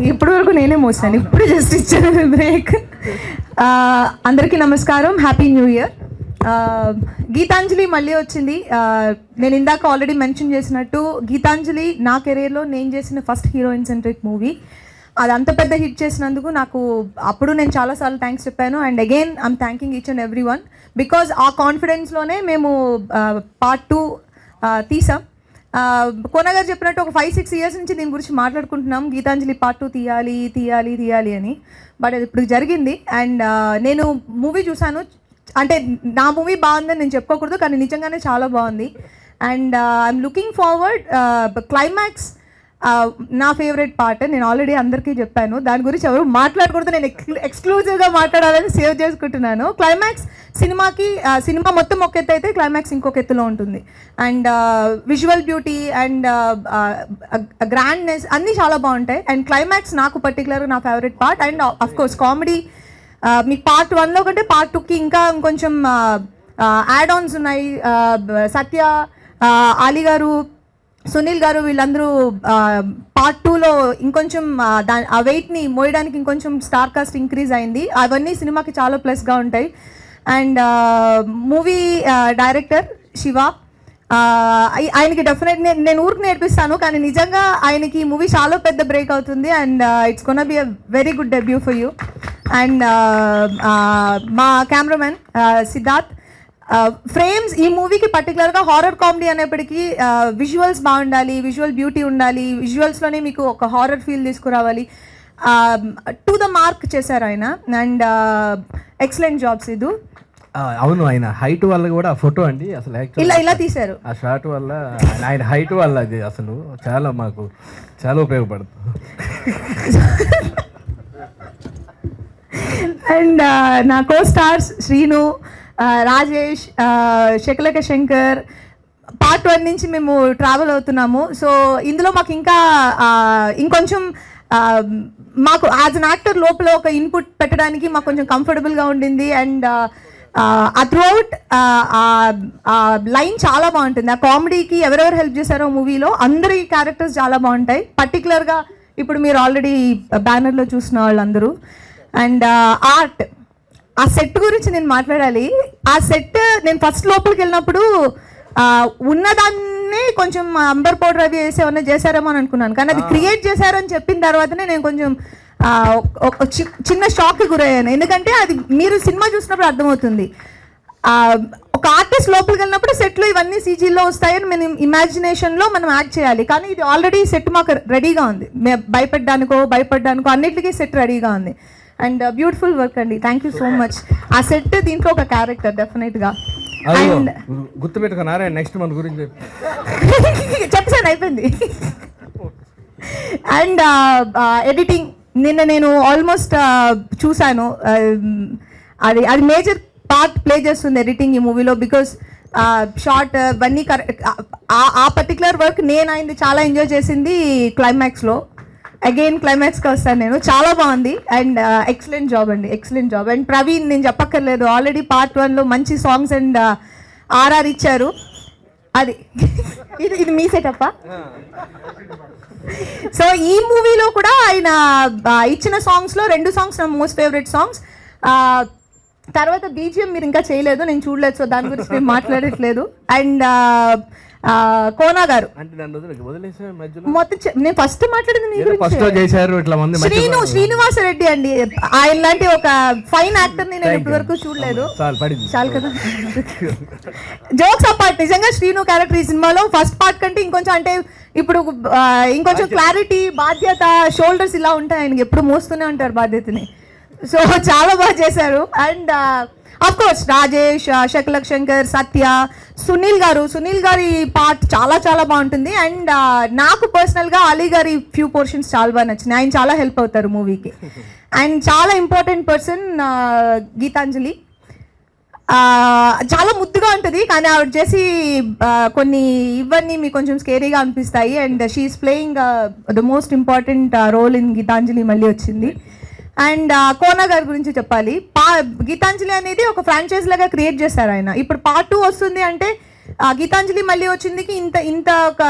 ఇప్పటి వరకు నేనే మోసాను, ఇప్పుడు జస్ట్ ఇచ్చాను బ్రేక్. అందరికీ నమస్కారం, హ్యాపీ న్యూ ఇయర్. గీతాంజలి మళ్ళీ వచ్చింది. నేను ఇందాక ఆల్రెడీ మెన్షన్ చేసినట్టు గీతాంజలి నా కెరీర్లో నేను చేసిన ఫస్ట్ హీరోయిన్ సెంట్రిక్ మూవీ. అది అంత పెద్ద హిట్ చేసినందుకు నాకు అప్పుడు నేను చాలాసార్లు థ్యాంక్స్ చెప్పాను. And again I'm thanking each and every one, because ఆ కాన్ఫిడెన్స్లోనే మేము పార్ట్ 2 తీసాం. కోన గారు చెప్పినట్టు ఒక 5-6 ఇయర్స్ నుంచి దీని గురించి మాట్లాడుకుంటున్నాం, గీతాంజలి పార్ట్ 2 తీయాలి అని. బట్ అది ఇప్పుడు జరిగింది. అండ్ నేను మూవీ చూశాను. అంటే నా మూవీ బాగుందని నేను చెప్పుకోకూడదు, కానీ నిజంగానే చాలా బాగుంది. And I'm looking forward. Climax నా ఫేవరెట్ పార్ట్. నేను ఆల్రెడీ అందరికీ చెప్పాను, దాని గురించి ఎవరు మాట్లాడకూడదు, నేను ఎక్స్క్లూజివ్గా మాట్లాడాలని సేవ్ చేసుకుంటున్నాను. క్లైమాక్స్ సినిమా మొత్తం ఒక ఎత్తు అయితే క్లైమాక్స్ ఇంకొక ఎత్తులో ఉంటుంది. And visual beauty and grandness అన్నీ చాలా బాగుంటాయి. అండ్ క్లైమాక్స్ నాకు పర్టికులర్గా నా favourite part. And of course comedy మీకు పార్ట్ 1లో కంటే పార్ట్ 2కి ఇంకా ఇంకొంచెం యాడ్ ఆన్స్ ఉన్నాయి. సత్య, ఆలీ గారు, సునీల్ గారు వీళ్ళందరూ పార్ట్ 2లో ఇంకొంచెం ఆ వెయిట్ని మోయడానికి ఇంకొంచెం స్టార్ కాస్ట్ ఇంక్రీజ్ అయింది. అవన్నీ సినిమాకి చాలా ప్లస్గా ఉంటాయి. అండ్ మూవీ డైరెక్టర్ శివ, ఆయనకి డెఫినెట్ నేను ఊరికి నేర్పిస్తాను, కానీ నిజంగా ఆయనకి ఈ మూవీ చాలా పెద్ద బ్రేక్ అవుతుంది. And it's gonna be a very good debut for you. And మా కెమెరామెన్ సిద్ధార్థ్. ఫ్రేమ్స్ ఈ మూవీకి పర్టికులర్గా హారర్ కామెడీ అనేప్పటికీ విజువల్స్ బాగుండాలి, విజువల్ బ్యూటీ ఉండాలి, విజువల్స్లోనే మీకు ఒక హారర్ ఫీల్ తీసుకురావాలి. టు ద మార్క్ చేశారు ఆయన. అండ్ ఎక్సలెంట్ జాబ్స్ ఇది. అవును, ఆయన హైట్ వల్ల కూడా ఆ ఫోటో అండి అసలు ఇలా తీశారు. ఆ షాట్ వల్ల ఆయన హైట్ వల్ల అది అసలు చాలా మాకు చాలా ఉపయోగపడుతుంది. అండ్ నా కో స్టార్స్ శ్రీను, రాజేష్, శకలక శంకర్. పార్ట్ 1 నుంచి మేము ట్రావెల్ అవుతున్నాము. సో ఇందులో మాకు ఇంకా ఇంకొంచెం మాకు యాజ్ అన్ యాక్టర్ లోపల ఒక ఇన్పుట్ పెట్టడానికి మాకు కొంచెం కంఫర్టబుల్గా ఉండింది. అండ్ ఆ త్రూఅవుట్ లైన్ చాలా బాగుంటుంది. ఆ కామెడీకి ఎవరెవరు హెల్ప్ చేశారో మూవీలో అందరి క్యారెక్టర్స్ చాలా బాగుంటాయి. పర్టికులర్గా ఇప్పుడు మీరు ఆల్రెడీ బ్యానర్లో చూసిన వాళ్ళందరూ. అండ్ ఆర్ట్, ఆ సెట్ గురించి నేను మాట్లాడాలి. ఆ సెట్ నేను ఫస్ట్ లోపలికి వెళ్ళినప్పుడు ఉన్నదాన్ని కొంచెం అంబర్ పౌడర్ అవి వేసి ఏమన్నా చేశారేమో అని అనుకున్నాను, కానీ అది క్రియేట్ చేశారని చెప్పిన తర్వాతనే నేను కొంచెం చిన్న షాక్కి గురయ్యాను. ఎందుకంటే అది మీరు సినిమా చూసినప్పుడు అర్థమవుతుంది. ఒక ఆర్టిస్ట్ లోపలికి వెళ్ళినప్పుడు సెట్లు ఇవన్నీ సీజీలో వస్తాయని మనం ఇమాజినేషన్లో మనం యాక్ట్ చేయాలి, కానీ ఇది ఆల్రెడీ సెట్ మాకు రెడీగా ఉంది. భయపడ్డానికో అన్నిటికీ సెట్ రెడీగా ఉంది. అండ్ బ్యూటిఫుల్ వర్క్ అండి, థ్యాంక్ యూ సో మచ్. ఆ సెట్ దీంట్లో ఒక క్యారెక్టర్ డెఫినెట్గా. అండ్ గుర్తుపెట్టుకున్నారా నెక్స్ట్ మంత్ గురించి చెప్పాను, అయిపోయింది. అండ్ ఎడిటింగ్ నిన్న నేను ఆల్మోస్ట్ చూశాను. అది మేజర్ పార్ట్ ప్లే చేస్తుంది ఎడిటింగ్ ఈ మూవీలో. బికాస్ షార్ట్ ఇవన్నీ ఆ పర్టికులర్ వర్క్ నేను అయింది చాలా ఎంజాయ్ చేసింది క్లైమాక్స్లో. అగైన్ క్లైమాక్స్కి వస్తాను నేను, చాలా బాగుంది. అండ్ ఎక్సలెంట్ జాబ్ అండి, ఎక్సలెంట్ జాబ్. అండ్ ప్రవీణ్ నేను చెప్పక్కర్లేదు, ఆల్రెడీ పార్ట్ 1లో మంచి సాంగ్స్ అండ్ ఆర్ఆర్ ఇచ్చారు. అది ఇది మీ సెటప్పా? సో ఈ మూవీలో కూడా ఆయన ఇచ్చిన సాంగ్స్లో 2 సాంగ్స్ నా మోస్ట్ ఫేవరెట్ సాంగ్స్. తర్వాత బీజిఎం మీరు ఇంకా చేయలేదు, నేను చూడలేదు, సో దాని గురించి నేను మాట్లాడట్లేదు. అండ్ కోనా గారు మొత్తం నేను ఫస్ట్ మాట్లాడింది శ్రీనివాస రెడ్డి అండి. ఆయన లాంటి ఒక ఫైన్ యాక్టర్ ని నేను ఇప్పటి వరకు చూడలేదు. చాలు కదా, జోక్స్ అపార్ట్. నిజంగా శ్రీను క్యారెక్టర్ ఈ సినిమాలో ఫస్ట్ పార్ట్ కంటే ఇంకొంచెం, అంటే ఇప్పుడు ఇంకొంచెం క్లారిటీ, బాధ్యత, షోల్డర్స్ ఇలా ఉంటాయి. ఆయనకి ఎప్పుడు మోస్తూనే ఉంటారు బాధ్యతని. సో చాలా బాగా చేశారు. And of course Rajesh, Shakalaka Shankar, Satya, Sunil గారి పార్ట్ చాలా చాలా బాగుంటుంది. అండ్ నాకు పర్సనల్గా అలీ గారి ఫ్యూ పోర్షన్స్ చాలా బాగా నచ్చినాయి. ఆయన చాలా హెల్ప్ అవుతారు మూవీకి. అండ్ చాలా ఇంపార్టెంట్ పర్సన్ గీతాంజలి. చాలా ముద్దుగా ఉంటుంది, కానీ ఆవిడ చేసి కొన్ని ఇవన్నీ మీకు కొంచెం స్కేరీగా అనిపిస్తాయి. And she's playing the most important role in Geethanjali మళ్ళీ వచ్చింది. అండ్ కోన గారి గురించి చెప్పాలి. గీతాంజలి అనేది ఒక ఫ్రాంచైజ్ లాగా క్రియేట్ చేశారు ఆయన. ఇప్పుడు పార్ట్ 2 వస్తుంది అంటే గీతాంజలి మళ్ళీ వచ్చిందికి ఇంత ఒక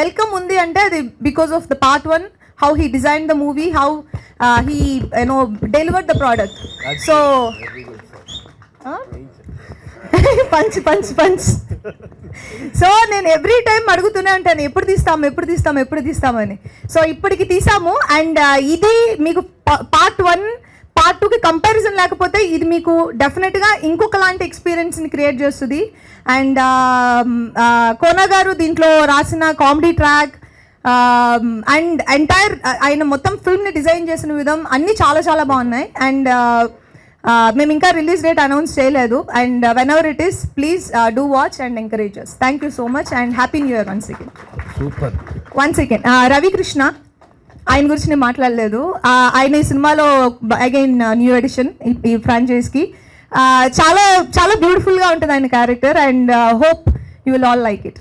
వెల్కమ్ ఉంది అంటే అది because of the part 1 how he designed the movie, how he delivered the product. So punch so నేను ఎవ్రీ టైం అడుగుతూనే ఉంటాను ఎప్పుడు తీస్తామని. సో ఇప్పటికి తీసాము. అండ్ ఇది మీకు పార్ట్ 1 పార్ట్ 2కి కంపారిజన్ లేకపోతే ఇది మీకు డెఫినెట్గా ఇంకొకలాంటి ఎక్స్పీరియన్స్ని క్రియేట్ చేస్తుంది. అండ్ కోనా గారు దీంట్లో రాసిన కామెడీ ట్రాక్ అండ్ ఎంటైర్ ఆయన మొత్తం ఫిల్మ్ని డిజైన్ చేసిన విధం అన్నీ చాలా చాలా బాగున్నాయి. అండ్ మేము ఇంకా రిలీజ్ డేట్ అనౌన్స్ చేయలేదు. And when ever it is please do watch and encourage us. Thank you so much and happy new year once again. Super. One second, Ravikrishna ఆయన గురించి నేను మాట్లాడలేదు. ఆయన ఈ సినిమాలో అగైన్ న్యూ ఎడిషన్ ఈ ఫ్రాంచైజ్కి. చాలా చాలా బ్యూటిఫుల్గా ఉంటుంది ఆయన character. And hope you will all like it.